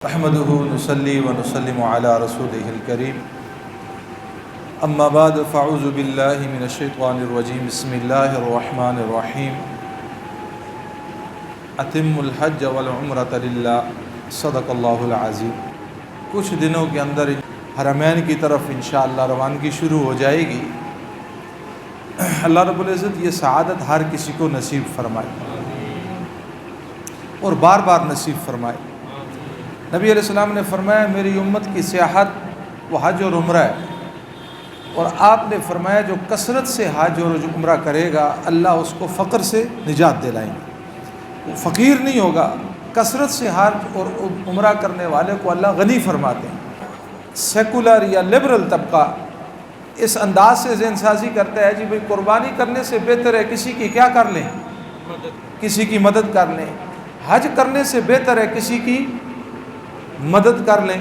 نحمده نصلي ونسلم على رسوله الكريم اما بعد فاعوذ بالله من الشیطان الرجیم بسم اللہ الرحمن الرحیم اتم الحج والعمرة للہ صدق اللہ العظیم۔ کچھ دنوں کے اندر حرمین کی طرف انشاءاللہ روانگی شروع ہو جائے گی۔ اللہ رب العزت یہ سعادت ہر کسی کو نصیب فرمائے اور بار بار نصیب فرمائے۔ نبی علیہ السلام نے فرمایا میری امت کی سیاحت وہ حج اور عمرہ ہے، اور آپ نے فرمایا جو کثرت سے حج اور عمرہ کرے گا اللہ اس کو فقر سے نجات دلائیں گے، وہ فقیر نہیں ہوگا۔ کثرت سے حج اور عمرہ کرنے والے کو اللہ غنی فرماتے ہیں۔ سیکولر یا لبرل طبقہ اس انداز سے ذہن سازی کرتا ہے جی بھائی قربانی کرنے سے بہتر ہے کسی کی کیا کر لیں، کسی کی مدد کر لیں۔ حج کرنے سے بہتر ہے کسی کی مدد کر لیں۔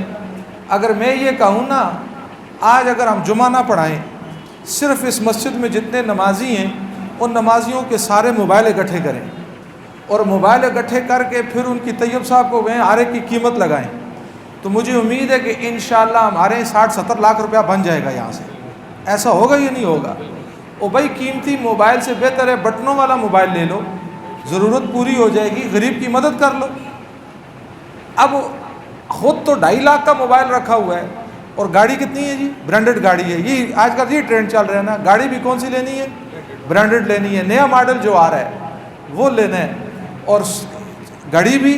اگر میں یہ کہوں نا آج اگر ہم جمعہ نہ پڑھائیں، صرف اس مسجد میں جتنے نمازی ہیں ان نمازیوں کے سارے موبائل اکٹھے کریں اور موبائل اکٹھے کر کے پھر ان کی طیب صاحب کو گئے آرے کی قیمت لگائیں، تو مجھے امید ہے کہ انشاءاللہ ہمارے 60-70 لاکھ روپیہ بن جائے گا یہاں سے۔ ایسا ہوگا یا نہیں ہوگا؟ او بھائی قیمتی موبائل سے بہتر ہے بٹنوں والا موبائل لے لو، ضرورت پوری ہو جائے گی، غریب کی مدد کر لو۔ اب خود تو 2.5 لاکھ کا موبائل رکھا ہوا ہے اور گاڑی کتنی ہے جی؟ برانڈڈ گاڑی ہے۔ یہ آج کل یہ ٹرینڈ چل رہا ہے نا، گاڑی بھی کون سی لینی ہے؟ برانڈڈ لینی ہے، نیا ماڈل جو آ رہا ہے وہ لینا ہے، اور گھڑی بھی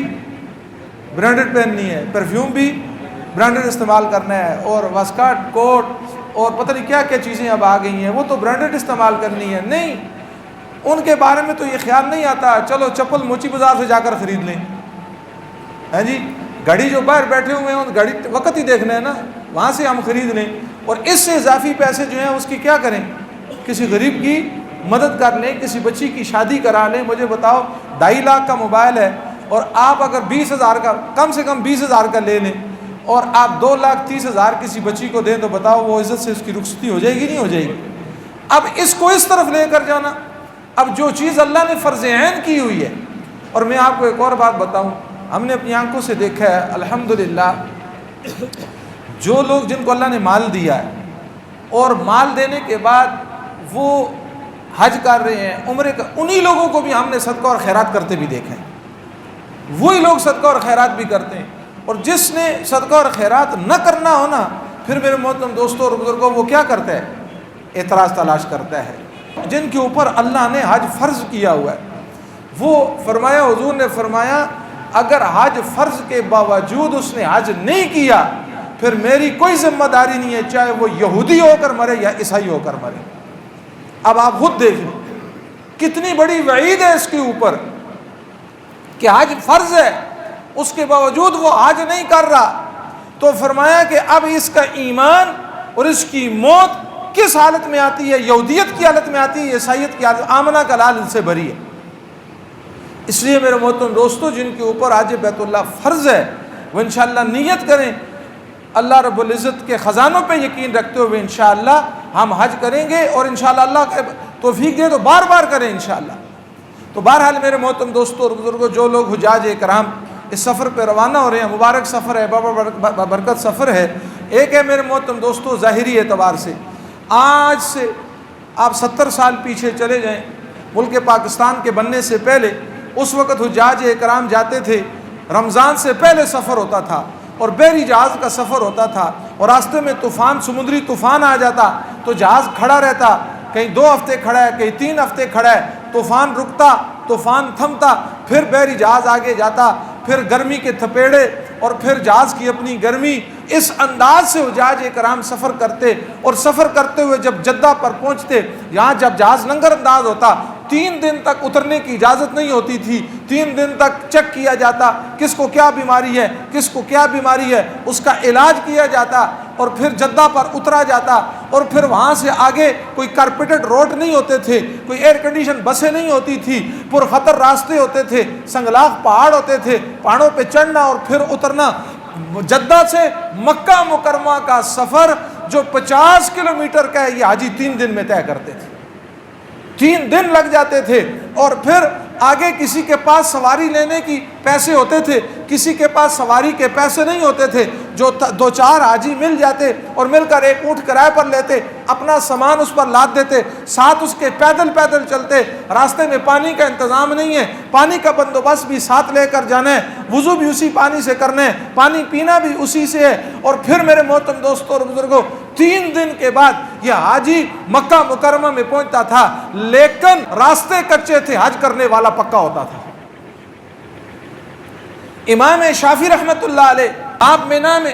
برانڈڈ پہننی ہے، پرفیوم بھی برانڈڈ استعمال کرنا ہے، اور واسکٹ کوٹ اور پتہ نہیں کیا کیا چیزیں اب آ گئی ہیں وہ تو برانڈڈ استعمال کرنی ہے۔ نہیں، ان کے بارے میں تو یہ خیال نہیں آتا چلو چپل موچی بازار سے جا کر خرید لیں، ہے جی۔ گھڑی جو باہر بیٹھے ہوئے ہیں گھڑی وقت ہی دیکھنا ہے نا، وہاں سے ہم خرید لیں، اور اس سے اضافی پیسے جو ہیں اس کی کیا کریں، کسی غریب کی مدد کر لیں، کسی بچی کی شادی کرا لیں۔ مجھے بتاؤ 2.5 لاکھ کا موبائل ہے اور آپ اگر 20,000 کا کم سے کم 20,000 کا لے لیں اور آپ 2,30,000 کسی بچی کو دیں تو بتاؤ وہ عزت سے اس کی رخصتی ہو جائے گی نہیں ہو جائے گی؟ اب اس کو اس طرف لے کر جانا، اب جو چیز اللہ نے فرض عین کی ہوئی ہے۔ اور میں آپ کو ایک اور بات بتاؤں، ہم نے اپنی آنکھوں سے دیکھا ہے الحمدللہ، جو لوگ جن کو اللہ نے مال دیا ہے اور مال دینے کے بعد وہ حج کر رہے ہیں عمرے کا، انہی لوگوں کو بھی ہم نے صدقہ اور خیرات کرتے بھی دیکھا ہے۔ وہی لوگ صدقہ اور خیرات بھی کرتے ہیں، اور جس نے صدقہ اور خیرات نہ کرنا ہو نا، پھر میرے محترم دوستوں اور بزرگوں وہ کیا کرتا ہے؟ اعتراض تلاش کرتا ہے۔ جن کے اوپر اللہ نے حج فرض کیا ہوا ہے وہ فرمایا، حضور نے فرمایا اگر حج فرض کے باوجود اس نے حج نہیں کیا پھر میری کوئی ذمہ داری نہیں ہے، چاہے وہ یہودی ہو کر مرے یا عیسائی ہو کر مرے۔ اب آپ خود دیکھ لیں کتنی بڑی وعید ہے اس کے اوپر کہ حج فرض ہے، اس کے باوجود وہ حج نہیں کر رہا، تو فرمایا کہ اب اس کا ایمان اور اس کی موت کس حالت میں آتی ہے؟ یہودیت کی حالت میں آتی ہے، عیسائیت کی حالت، آمنہ کا لال سے بری ہے۔ اس لیے میرے محترم دوستو جن کے اوپر حج بیت اللہ فرض ہے وہ انشاءاللہ نیت کریں، اللہ رب العزت کے خزانوں پہ یقین رکھتے ہوئے انشاءاللہ ہم حج کریں گے، اور انشاءاللہ اللہ کے توفیق دے تو بار بار کریں انشاءاللہ۔ تو بہرحال میرے محترم دوستو اور بزرگوں، جو لوگ حجاج کرام اس سفر پہ روانہ ہو رہے ہیں، مبارک سفر ہے، بابا برکت سفر ہے۔ ایک ہے میرے محترم دوستو ظاہری اعتبار سے، آج سے آپ 70 سال پیچھے چلے جائیں، ملک پاکستان کے بننے سے پہلے اس وقت حجاج کرام جاتے تھے، رمضان سے پہلے سفر ہوتا تھا اور بحری جہاز کا سفر ہوتا تھا، اور راستے میں طوفان، سمندری طوفان آ جاتا تو جہاز کھڑا رہتا، کہیں 2 ہفتے کھڑا ہے کہیں 3 ہفتے کھڑا ہے، طوفان رکتا، طوفان تھمتا، پھر بحری جہاز آگے جاتا، پھر گرمی کے تھپیڑے اور پھر جہاز کی اپنی گرمی۔ اس انداز سے حجاج کرام سفر کرتے، اور سفر کرتے ہوئے جب جدہ پر پہنچتے، یہاں جب جہاز لنگر انداز ہوتا 3 دن تک اترنے کی اجازت نہیں ہوتی تھی، 3 دن تک چیک کیا جاتا کس کو کیا بیماری ہے، کس کو کیا بیماری ہے، اس کا علاج کیا جاتا، اور پھر جدہ پر اترا جاتا، اور پھر وہاں سے آگے کوئی کارپیٹڈ روڈ نہیں ہوتے تھے، کوئی ایئر کنڈیشن بسیں نہیں ہوتی تھی، پرخطر راستے ہوتے تھے، سنگلاخ پہاڑ ہوتے تھے، پہاڑوں پہ چڑھنا اور پھر اترنا۔ جدہ سے مکہ مکرمہ کا سفر جو 50 کلومیٹر کا ہے یہ حاجی 3 دن میں طے کرتے تھے، 3 دن لگ جاتے تھے، اور پھر آگے کسی کے پاس سواری لینے کی پیسے ہوتے تھے، کسی کے پاس سواری کے پیسے نہیں ہوتے تھے، جو دو چار حاجی مل جاتے اور مل کر ایک اونٹ کرائے پر لیتے، اپنا سامان اس پر لاد دیتے، ساتھ اس کے پیدل پیدل چلتے، راستے میں پانی کا انتظام نہیں ہے، پانی کا بندوبست بھی ساتھ لے کر جانا ہے، وضو بھی اسی پانی سے کرنا ہے، پانی پینا بھی اسی سے ہے، اور پھر میرے محترم دوستوں اور بزرگوں 3 دن کے بعد یہ حاجی مکہ مکرمہ میں پہنچتا تھا، لیکن راستے کچے تھے، حج کرنے والا پکا ہوتا تھا۔ امام شافعی رحمۃ اللہ علیہ، آپ مینا میں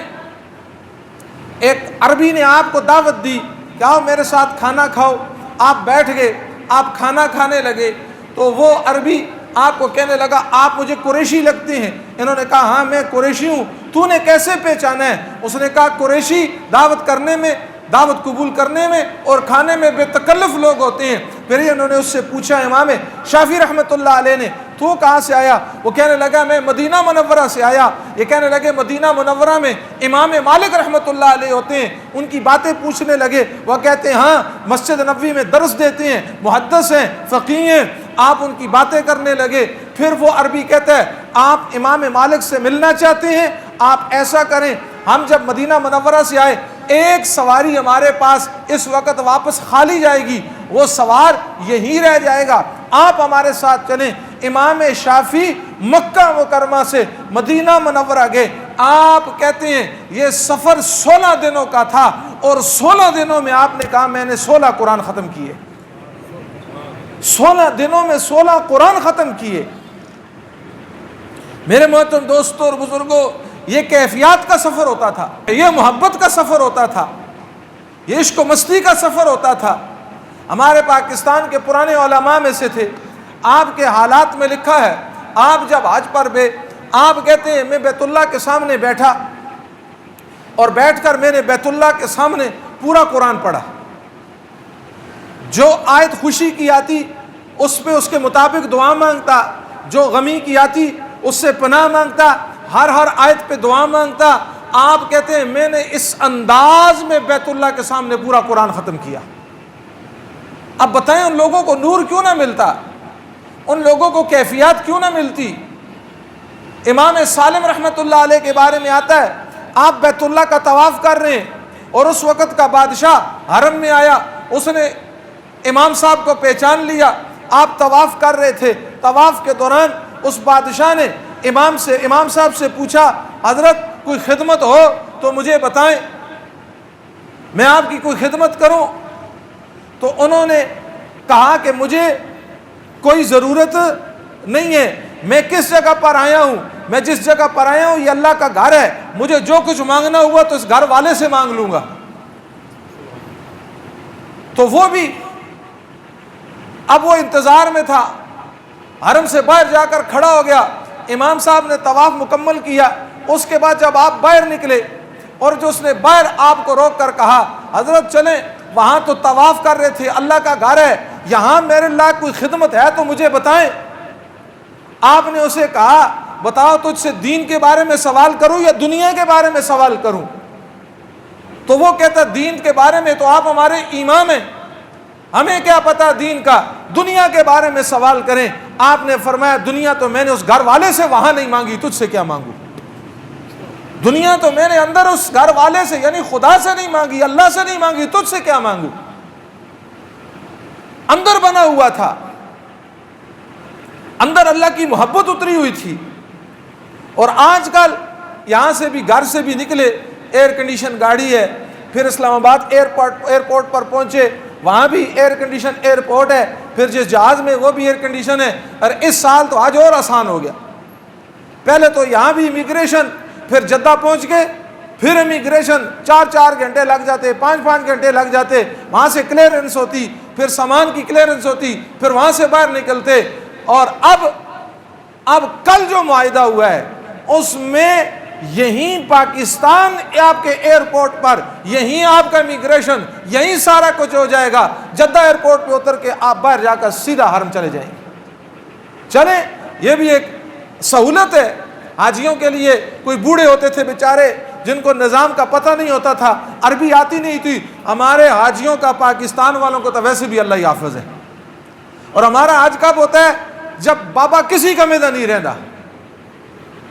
ایک عربی نے آپ کو دعوت دی کہ آؤ میرے ساتھ کھانا کھاؤ، آپ بیٹھ گئے، آپ کھانا کھانے لگے، تو وہ عربی آپ کو کہنے لگا آپ مجھے قریشی لگتے ہیں۔ انہوں نے کہا ہاں میں قریشی ہوں، تو نے کیسے پہچانا ہے؟ اس نے کہا قریشی دعوت کرنے میں، دعوت قبول کرنے میں اور کھانے میں بے تکلف لوگ ہوتے ہیں۔ پھر انہوں نے اس سے پوچھا امام شافعی رحمۃ اللہ علیہ نے، تو کہاں سے آیا؟ وہ کہنے لگا میں مدینہ منورہ سے آیا۔ یہ کہنے لگے مدینہ منورہ میں امام مالک رحمۃ اللہ علیہ ہوتے ہیں، ان کی باتیں پوچھنے لگے۔ وہ کہتے ہیں ہاں مسجد نبوی میں درس دیتے ہیں، محدث ہیں، فقیہ ہیں۔ آپ ان کی باتیں کرنے لگے۔ پھر وہ عربی کہتا ہے آپ امام مالک سے ملنا چاہتے ہیں، آپ ایسا کریں، ہم جب مدینہ منورہ سے آئے ایک سواری ہمارے پاس اس وقت واپس خالی جائے گی، وہ سوار یہیں رہ جائے گا، آپ ہمارے ساتھ چلیں۔ امام شافعی مکہ مکرمہ سے مدینہ منورہ گئے۔ آپ کہتے ہیں یہ سفر 16 دنوں کا تھا، اور 16 دنوں میں آپ نے کہا میں نے 16 قرآن ختم کیے، 16 دنوں میں 16 قرآن ختم کیے۔ میرے محترم دوستوں اور بزرگوں، یہ کیفیات کا سفر ہوتا تھا، یہ محبت کا سفر ہوتا تھا، یہ عشق و مستی کا سفر ہوتا تھا۔ ہمارے پاکستان کے پرانے علماء میں سے تھے، آپ کے حالات میں لکھا ہے آپ جب حج پر گئے، آپ کہتے ہیں میں بیت اللہ کے سامنے بیٹھا، اور بیٹھ کر میں نے بیت اللہ کے سامنے پورا قرآن پڑھا، جو آیت خوشی کی آتی اس پہ اس کے مطابق دعا مانگتا، جو غمی کی آتی اس سے پناہ مانگتا، ہر آیت پہ دعا مانگتا۔ آپ کہتے ہیں میں نے اس انداز میں بیت اللہ کے سامنے پورا قرآن ختم کیا۔ اب بتائیں ان لوگوں کو نور کیوں نہ ملتا، ان لوگوں کو کیفیات کیوں نہ ملتی؟ امام سالم رحمۃ اللہ علیہ کے بارے میں آتا ہے آپ بیت اللہ کا طواف کر رہے ہیں، اور اس وقت کا بادشاہ حرم میں آیا، اس نے امام صاحب کو پہچان لیا، آپ طواف کر رہے تھے، طواف کے دوران اس بادشاہ نے امام صاحب سے پوچھا حضرت کوئی خدمت ہو تو مجھے بتائیں، میں آپ کی کوئی خدمت کروں؟ تو انہوں نے کہا کہ مجھے کوئی ضرورت نہیں ہے، میں کس جگہ پر آیا ہوں، میں جس جگہ پر آیا ہوں یہ اللہ کا گھر ہے، مجھے جو کچھ مانگنا ہوا تو اس گھر والے سے مانگ لوں گا۔ تو وہ بھی اب وہ انتظار میں تھا، حرم سے باہر جا کر کھڑا ہو گیا، امام صاحب نے طواف مکمل کیا۔ اس کے بعد جب آپ باہر نکلے اور جو اس نے باہر آپ کو روک کر کہا حضرت چلیں، وہاں تو طواف کر رہے تھے، اللہ کا گھر ہے، یہاں میرے لائق کوئی خدمت ہے تو مجھے بتائیں۔ آپ نے اسے کہا بتاؤ تجھ سے دین کے بارے میں سوال کروں یا دنیا کے بارے میں سوال کروں؟ تو وہ کہتا دین کے بارے میں تو آپ ہمارے امام ہیں، ہمیں کیا پتا دین کا، دنیا کے بارے میں سوال کریں۔ آپ نے فرمایا دنیا تو میں نے اس گھر والے سے وہاں نہیں مانگی، تجھ سے کیا مانگوں؟ دنیا تو میں نے اندر اس گھر والے سے یعنی خدا سے نہیں مانگی، اللہ سے نہیں مانگی، تجھ سے کیا مانگوں؟ اندر بنا ہوا تھا، اندر اللہ کی محبت اتری ہوئی تھی۔ اور آج کل یہاں سے بھی گھر سے بھی نکلے، ایئر کنڈیشن گاڑی ہے، پھر اسلام آباد ایئرپورٹ پر پہنچے، وہاں بھی ایئر کنڈیشن ایئرپورٹ ہے، پھر جس جہاز میں وہ بھی ایئر کنڈیشن ہے۔ اور اس سال تو آج اور آسان ہو گیا، پہلے تو یہاں بھی امیگریشن، پھر جدہ پہنچ گئے، پھر امیگریشن 4 گھنٹے لگ جاتے، 5 گھنٹے لگ جاتے، وہاں سے کلیئرنس ہوتی، پھر سامان کی کلیئرنس ہوتی، پھر وہاں سے باہر نکلتے۔ اور اب کل جو معاہدہ ہوا ہے اس میں یہیں پاکستان آپ کے ایئرپورٹ پر یہیں آپ کا امیگریشن، یہیں سارا کچھ ہو جائے گا۔ جدہ ایئرپورٹ پہ اتر کے آپ باہر جا کر سیدھا حرم چلے جائیں گے۔ چلیں، یہ بھی ایک سہولت ہے حاجیوں کے لیے۔ کوئی بوڑھے ہوتے تھے بیچارے جن کو نظام کا پتہ نہیں ہوتا تھا، عربی آتی نہیں تھی، ہمارے حاجیوں کا پاکستان والوں کو تو ویسے بھی اللہ ہی حافظ ہے۔ اور ہمارا حج کب ہوتا ہے؟ جب بابا کسی کا میدا نہیں رہتا،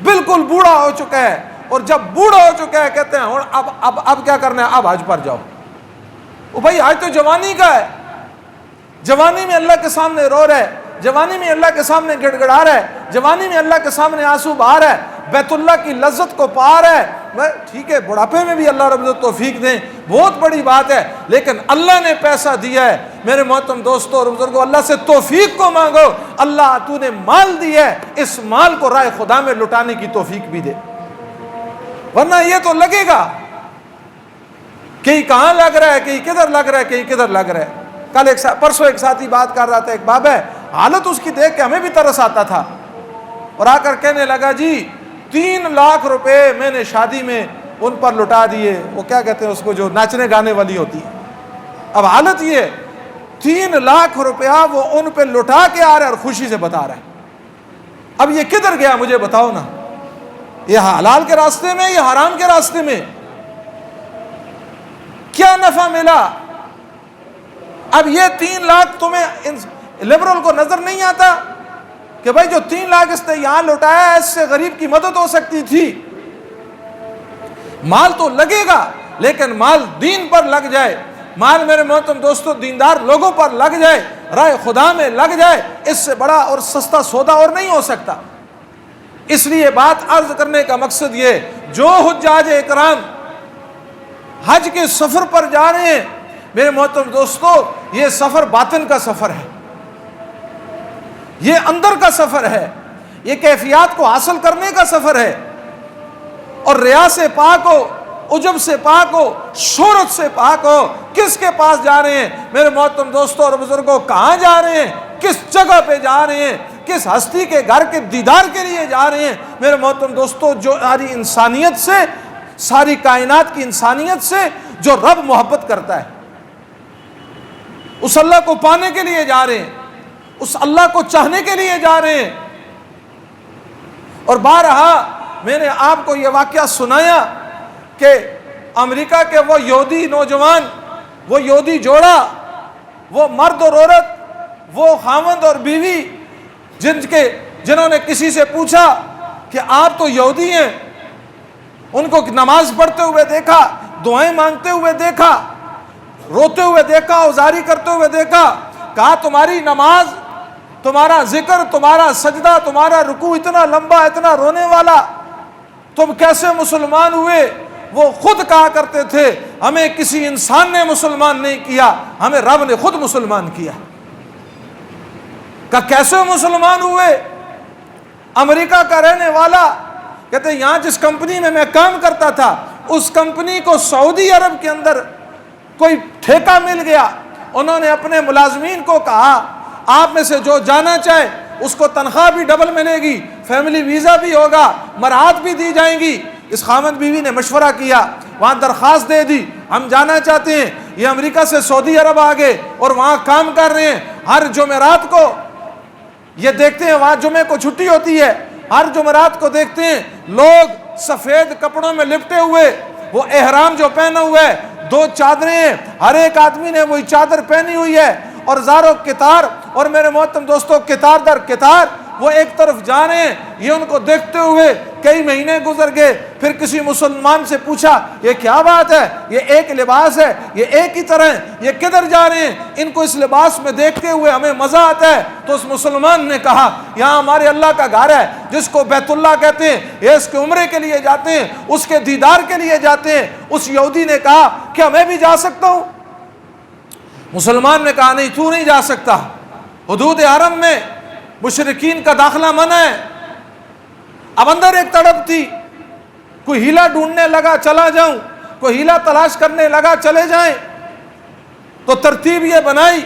بالکل بوڑھا ہو چکا ہے، اور جب بوڑھا ہو چکا ہے کہتے ہیں اب کیا کرنا ہے، اب حج پر جاؤ۔ او بھائی حج تو جوانی کا ہے، جوانی میں اللہ کے سامنے رو رہا ہے، جوانی میں اللہ کے سامنے گڑ گڑا رہا ہے، جوانی میں اللہ کے سامنے آنسو بہا رہا ہے، بیت اللہ کی لذت کو پا رہا ہے۔ ٹھیک ہے، بڑھاپے میں بھی اللہ رب العزت توفیق دیں، بہت بڑی بات ہے، لیکن اللہ نے پیسہ دیا ہے میرے محترم دوستوں اور بزرگوں، اللہ سے توفیق کو مانگو، اللہ تو نے مال دیا ہے، اس مال کو راہ خدا میں لٹانے کی توفیق بھی دے، ورنہ یہ تو لگے گا کہیں کہاں لگ رہا ہے، کہیں کدھر لگ رہا ہے، کہیں کدھر لگ رہا ہے۔ کل پرسوں ایک ساتھی بات کر رہا تھا، ایک باب ہے، حالت اس کی دیکھ کے ہمیں بھی ترس آتا تھا، اور آ کر کہنے لگا جی 3 لاکھ روپے میں نے شادی میں ان پر لٹا دیے، وہ کیا کہتے ہیں اس کو جو ناچنے گانے والی ہوتی ہے۔ اب حالت یہ 3 لاکھ روپیہ وہ ان پہ لٹا کے آ رہا ہے اور خوشی سے بتا رہا ہے۔ اب یہ کدھر گیا مجھے بتاؤ نا، یہ حلال کے راستے میں یا حرام کے راستے میں؟ کیا نفع ملا؟ اب یہ 3 لاکھ تمہیں لبرل کو نظر نہیں آتا کہ بھائی جو 3 لاکھ اس نے یہاں لٹایا ہے، اس سے غریب کی مدد ہو سکتی تھی۔ مال تو لگے گا، لیکن مال دین پر لگ جائے، مال میرے محترم دوستوں دیندار لوگوں پر لگ جائے، راہ خدا میں لگ جائے، اس سے بڑا اور سستا سودا اور نہیں ہو سکتا۔ اس لیے بات عرض کرنے کا مقصد یہ، جو حجاج اکرام حج کے سفر پر جا رہے ہیں میرے محترم دوستو، یہ سفر باطن کا سفر ہے، یہ اندر کا سفر ہے، یہ کیفیات کو حاصل کرنے کا سفر ہے، اور ریا سے پاک ہو، عجب سے پاک ہو، شہرت سے پاک ہو۔ کس کے پاس جا رہے ہیں میرے محترم دوستوں اور بزرگوں؟ کہاں جا رہے ہیں؟ کس جگہ پہ جا رہے ہیں؟ کس ہستی کے گھر کے دیدار کے لیے جا رہے ہیں میرے محترم دوستوں؟ جو ساری انسانیت سے، ساری کائنات کی انسانیت سے جو رب محبت کرتا ہے، اس اللہ کو پانے کے لیے جا رہے ہیں، اس اللہ کو چاہنے کے لیے جا رہے ہیں۔ اور بارہا میں نے آپ کو یہ واقعہ سنایا کہ امریکہ کے وہ یہودی نوجوان، وہ یہودی جوڑا، وہ مرد اور عورت، وہ خاوند اور بیوی، جنہوں نے کسی سے پوچھا کہ آپ تو یہودی ہیں، ان کو نماز پڑھتے ہوئے دیکھا، دعائیں مانگتے ہوئے دیکھا، روتے ہوئے دیکھا، اوزاری کرتے ہوئے دیکھا، کہا تمہاری نماز، تمہارا ذکر، تمہارا سجدہ، تمہارا رکوع اتنا لمبا، اتنا رونے والا، تم کیسے مسلمان ہوئے؟ وہ خود کہا کرتے تھے ہمیں کسی انسان نے مسلمان نہیں کیا، ہمیں رب نے خود مسلمان کیا۔ کہ کیسے مسلمان ہوئے؟ امریکہ کا رہنے والا کہتے ہیں یہاں جس کمپنی میں کام کرتا تھا، اس کمپنی کو سعودی عرب کے اندر کوئی ٹھیکہ مل گیا، انہوں نے اپنے ملازمین کو کہا آپ میں سے جو جانا چاہے اس کو تنخواہ بھی ڈبل ملے گی، فیملی ویزا بھی ہوگا، مراحت بھی دی جائیں گی۔ اس خامد بیوی نے مشورہ کیا، وہاں درخواست دے دی ہم جانا چاہتے ہیں، یہ امریکہ سے سعودی عرب آگے اور وہاں کام کر رہے ہیں، ہر جمعرات کو یہ دیکھتے ہیں وہاں جمعے کو چھٹی ہوتی ہے، ہر جمعرات کو دیکھتے ہیں لوگ سفید کپڑوں میں لپٹے ہوئے، وہ احرام جو پہنا ہوا ہے، 2 چادریں ہیں، ہر ایک آدمی نے وہی چادر پہنی ہوئی ہے، اور زارو کتار، اور میرے محترم دوستوں کتار در کتار وہ ایک طرف جا رہے ہیں۔ یہ ان کو دیکھتے ہوئے کئی مہینے گزر گئے، پھر کسی مسلمان سے پوچھا یہ کیا بات ہے، یہ ایک لباس ہے، یہ ایک ہی طرح ہے، یہ کدھر جا رہے ہیں؟ ان کو اس لباس میں دیکھتے ہوئے ہمیں مزہ آتا ہے۔ تو اس مسلمان نے کہا یہاں ہمارے اللہ کا گھر ہے جس کو بیت اللہ کہتے ہیں، یہ اس کے عمرے کے لیے جاتے ہیں، اس کے دیدار کے لیے جاتے ہیں۔ اس یہودی نے کہا کیا میں بھی جا سکتا ہوں؟ مسلمان نے کہا نہیں، تو نہیں جا سکتا، حدود حرم میں مشرکین کا داخلہ منع ہے۔ اب اندر ایک تڑپ تھی، کوئی ہیلا ڈھونڈنے لگا چلا جاؤں، کوئی ہیلا تلاش کرنے لگا چلے جائیں، تو ترتیب یہ بنائی،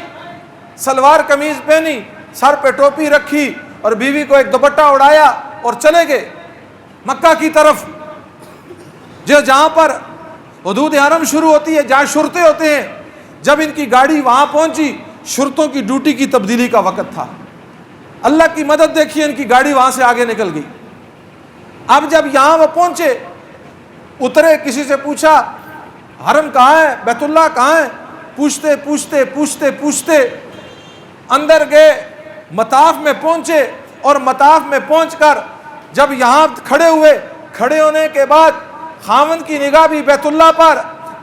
سلوار قمیض پہنی، سر پہ ٹوپی رکھی، اور بیوی کو ایک دوپٹہ اڑایا اور چلے گئے مکہ کی طرف، جہاں پر حدود حرم شروع ہوتی ہے، جہاں شرطے ہوتے ہیں۔ جب ان کی گاڑی وہاں پہنچی، شرطوں کی ڈیوٹی کی تبدیلی کا وقت تھا، اللہ کی مدد دیکھیے، ان کی گاڑی وہاں سے آگے نکل گئی۔ اب جب یہاں وہ پہنچے، اترے، کسی سے پوچھا حرم کہاں ہے، بیت اللہ کہاں ہے، پوچھتے پوچھتے پوچھتے پوچھتے اندر گئے، مطاف میں پہنچے اور مطاف میں پہنچ کر جب یہاں کھڑے ہوئے، کھڑے ہونے کے بعد خاوند کی نگاہ بھی بیت اللہ پر،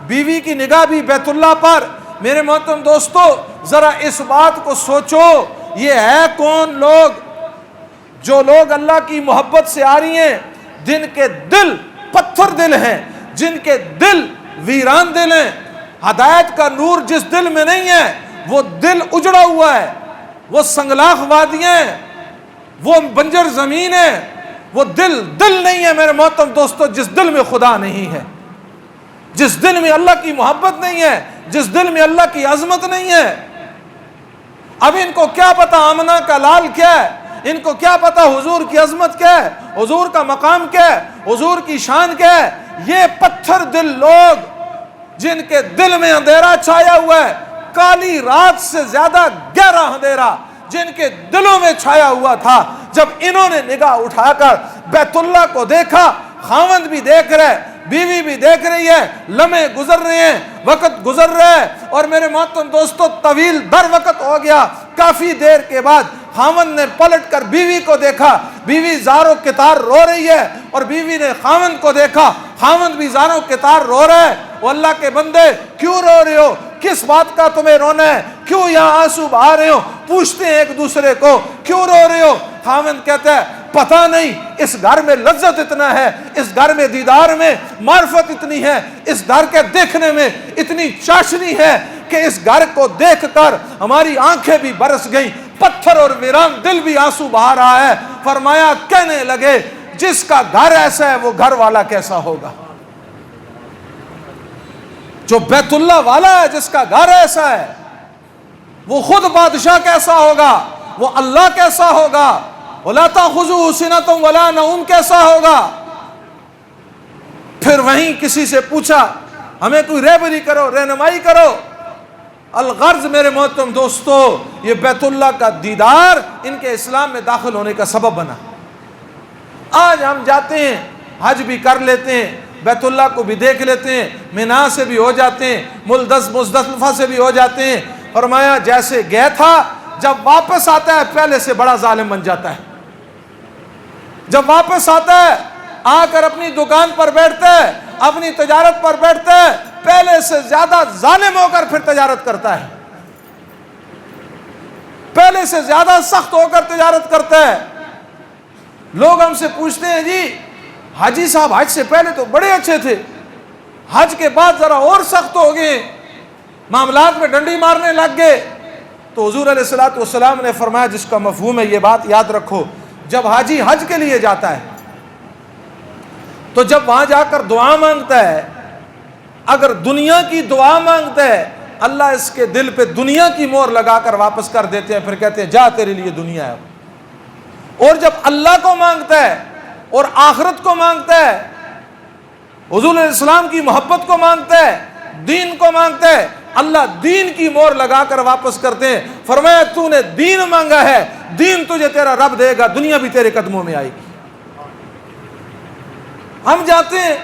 بیوی کی نگاہ بھی بیت اللہ پر۔ میرے محترم دوستو ذرا اس بات کو سوچو، یہ ہے کون لوگ؟ جو لوگ اللہ کی محبت سے آ رہی ہیں، جن کے دل پتھر دل ہیں، جن کے دل ویران دل ہیں، ہدایت کا نور جس دل میں نہیں ہے وہ دل اجڑا ہوا ہے، وہ سنگلاخ وادیاں ہیں، وہ بنجر زمین ہے، وہ دل نہیں ہے میرے محترم دوستو جس دل میں خدا نہیں ہے، جس دل میں اللہ کی محبت نہیں ہے، جس دل میں اللہ کی عظمت نہیں ہے۔ اب ان کو کیا پتا آمنہ کا لال کیا ہے، ان کو کیا پتا حضور کی عظمت کیا ہے، حضور کا مقام کیا ہے، حضور کی شان کیا ہے۔ یہ پتھر دل لوگ جن کے دل میں اندھیرا چھایا ہوا ہے، کالی رات سے زیادہ گہرا اندھیرا جن کے دلوں میں چھایا ہوا تھا، جب انہوں نے نگاہ اٹھا کر بیت اللہ کو دیکھا، خاوند بھی دیکھ رہے، بیوی بھی دیکھ رہی ہے، لمحے گزر رہے ہیں، وقت گزر رہا ہے، اور میرے محترم دوستو طویل در وقت ہو گیا۔ کافی دیر کے بعد خاوند نے پلٹ کر بیوی کو دیکھا، بیوی زاروں کتار رو رہی ہے، اور بیوی نے خاوند کو دیکھا، خاوند بھی زاروں کتار رو رہا ہے۔ وہ اللہ کے بندے کیوں رو رہے ہو؟ کس بات کا تمہیں رونا ہے؟ کیوں یہاں آنسو بہا رہے ہو؟ پوچھتے ہیں ایک دوسرے کو کیوں رو رہے ہو؟ خاوند کہتا ہے پتہ نہیں، اس گھر میں لذت اتنا ہے، اس گھر میں دیدار میں معرفت اتنی ہے، اس گھر کے دیکھنے میں اتنی چاشنی ہے کہ اس گھر کو دیکھ کر ہماری آنکھیں بھی برس گئیں، پتھر اور ویران دل بھی آنسو بہا رہا ہے۔ فرمایا کہنے لگے جس کا گھر ایسا ہے وہ گھر والا کیسا ہوگا؟ جو بیت اللہ والا ہے، جس کا گھر ایسا ہے، وہ خود بادشاہ کیسا ہوگا، وہ اللہ کیسا ہوگا، وَلَا تَأْخُذُهُ سِنَةٌ وَلَا نَوْمٌ کیسا ہوگا۔ پھر وہیں کسی سے پوچھا ہمیں کوئی رہبری کرو، رہنمائی کرو۔ الغرض میرے محترم دوستو یہ بیت اللہ کا دیدار ان کے اسلام میں داخل ہونے کا سبب بنا۔ آج ہم جاتے ہیں، حج بھی کر لیتے ہیں، بیت اللہ کو بھی دیکھ لیتے ہیں، مینا سے بھی ہو جاتے ہیں، مزدلفہ سے بھی ہو جاتے ہیں۔ فرمایا جیسے گیا تھا جب واپس آتا ہے پہلے سے بڑا ظالم بن جاتا ہے۔ جب واپس آتا ہے آ کر اپنی دکان پر بیٹھتا ہے، اپنی تجارت پر بیٹھتا ہے، پہلے سے زیادہ ظالم ہو کر پھر تجارت کرتا ہے، پہلے سے زیادہ سخت ہو کر تجارت کرتا ہے۔ لوگ ہم سے پوچھتے ہیں جی حاجی صاحب حج سے پہلے تو بڑے اچھے تھے، حج کے بعد ذرا اور سخت ہو گئے، معاملات میں ڈنڈی مارنے لگ گئے۔ تو حضور علیہ الصلوۃ والسلام نے فرمایا جس کا مفہوم ہے یہ بات یاد رکھو، جب حاجی حج کے لیے جاتا ہے تو جب وہاں جا کر دعا مانگتا ہے، اگر دنیا کی دعا مانگتا ہے اللہ اس کے دل پہ دنیا کی مہر لگا کر واپس کر دیتے ہیں، پھر کہتے ہیں جا تیرے لیے دنیا ہے۔ اور جب اللہ کو مانگتا ہے اور آخرت کو مانگتا ہے، حضور علیہ السلام کی محبت کو مانگتا ہے، دین کو مانگتا ہے، اللہ دین کی مہر لگا کر واپس کرتے ہیں۔ فرمایا تو نے دین مانگا ہے، دین تجھے تیرا رب دے گا، دنیا بھی تیرے قدموں میں آئے گی۔ ہم جاتے ہیں،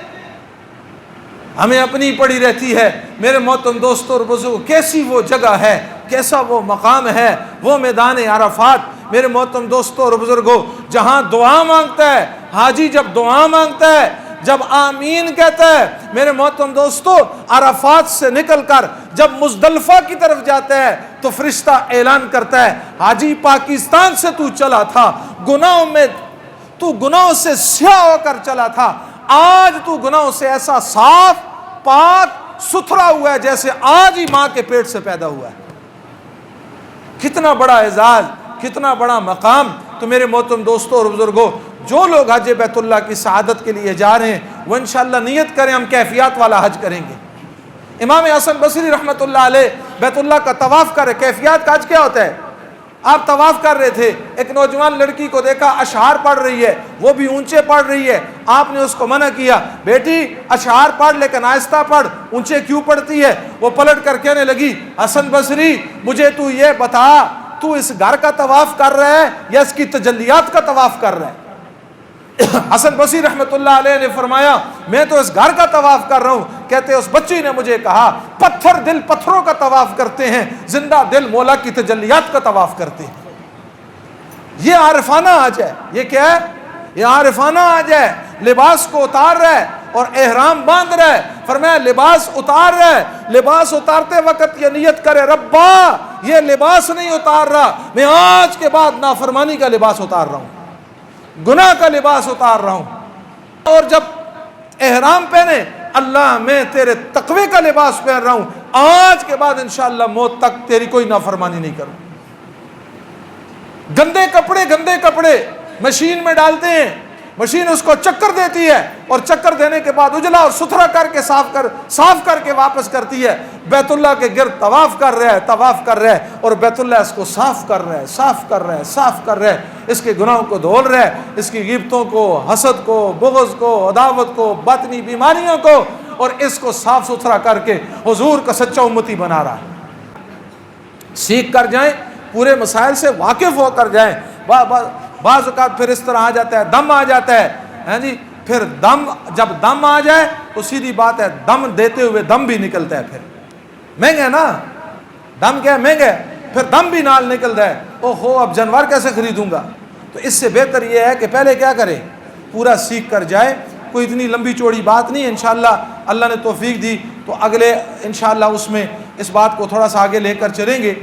ہمیں اپنی پڑی رہتی ہے۔ میرے محترم دوستوں اور بزرگوں کیسی وہ جگہ ہے، کیسا وہ مقام ہے، وہ میدان عرفات میرے محترم دوستوں اور بزرگوں جہاں دعا مانگتا ہے حاجی، جب دعا مانگتا ہے، جب آمین کہتا ہے، میرے محترم دوستو عرفات سے نکل کر جب مزدلفہ کی طرف جاتا ہے تو فرشتہ اعلان کرتا ہے حاجی پاکستان سے تو چلا تھا، گناہوں میں تو گناہوں سے سیاہ ہو کر چلا تھا، آج تو گناہوں سے ایسا صاف پاک ستھرا ہوا ہے جیسے آج ہی ماں کے پیٹ سے پیدا ہوا ہے۔ کتنا بڑا اعزاز، کتنا بڑا مقام۔ تو میرے محترم دوستوں اور بزرگوں جو لوگ حج بیت اللہ کی سعادت کے لیے جا رہے ہیں وہ انشاءاللہ نیت کریں ہم کیفیات والا حج کریں گے۔ امام حسن بصری رحمۃ اللہ علیہ بیت اللہ کا طواف کرے، کیفیات کا حج کیا ہوتا ہے؟ آپ طواف کر رہے تھے، ایک نوجوان لڑکی کو دیکھا اشعار پڑھ رہی ہے، وہ بھی اونچے پڑھ رہی ہے، آپ نے اس کو منع کیا بیٹی اشعار پڑھ لیکن آہستہ پڑھ، اونچے کیوں پڑھتی ہے؟ وہ پلٹ کر کہنے لگی حسن بصری مجھے تو یہ بتا تو اس گھر کا طواف کر رہا ہے یا اس کی تجلیات کا طواف کر رہا ہے؟ حسن بصری رحمۃ اللہ علیہ نے فرمایا میں تو اس گھر کا طواف کر رہا ہوں۔ کہتے اس بچی نے مجھے کہا پتھر دل پتھروں کا طواف کرتے ہیں، زندہ دل مولا کی تجلیات کا طواف کرتے ہیں۔ یہ عارفانہ آج ہے. یہ کیا ہے؟ یہ عارفانہ آج ہے. لباس کو اتار رہا ہے اور احرام باندھ رہا ہے. فرمایا لباس اتار رہا ہے, لباس اتارتے وقت یہ نیت کرے ربا یہ لباس نہیں اتار رہا, میں آج کے بعد نافرمانی کا لباس اتار رہا ہوں, گناہ کا لباس اتار رہا ہوں. اور جب احرام پہنے, اللہ میں تیرے تقوی کا لباس پہن رہا ہوں, آج کے بعد انشاءاللہ موت تک تیری کوئی نافرمانی نہیں کروں. گندے کپڑے مشین میں ڈالتے ہیں, مشین اس کو چکر دیتی ہے اور چکر دینے کے بعد اجلا اور ستھرا کر کے صاف کر کے واپس کرتی ہے. بیت اللہ کے گرد طواف کر رہا ہے اور بیت اللہ اس کو صاف کر رہا ہے, اس کے گناہوں کو دھول رہا ہے, اس کی غیبتوں کو, حسد کو, بغض کو, عداوت کو, باطنی بیماریوں کو, اور اس کو صاف ستھرا کر کے حضور کا سچا امتی بنا رہا ہے. سیکھ کر جائیں, پورے مسائل سے واقف ہو کر جائیں. بعض اوقات پھر اس طرح آ جاتا ہے, دم آ جاتا ہے, ہاں جی, پھر جب دم آ جائے تو سیدھی بات ہے, دم دیتے ہوئے دم بھی نکلتا ہے. پھر مہنگا نا, دم کیا ہے, مہنگا ہے, پھر دم بھی نال نکلتا ہے. اوہو اب جانور کیسے خریدوں گا؟ تو اس سے بہتر یہ ہے کہ پہلے کیا کرے, پورا سیکھ کر جائے. کوئی اتنی لمبی چوڑی بات نہیں, انشاءاللہ اللہ نے توفیق دی تو اگلے انشاءاللہ اس میں اس بات کو تھوڑا سا آگے لے کر چلیں گے.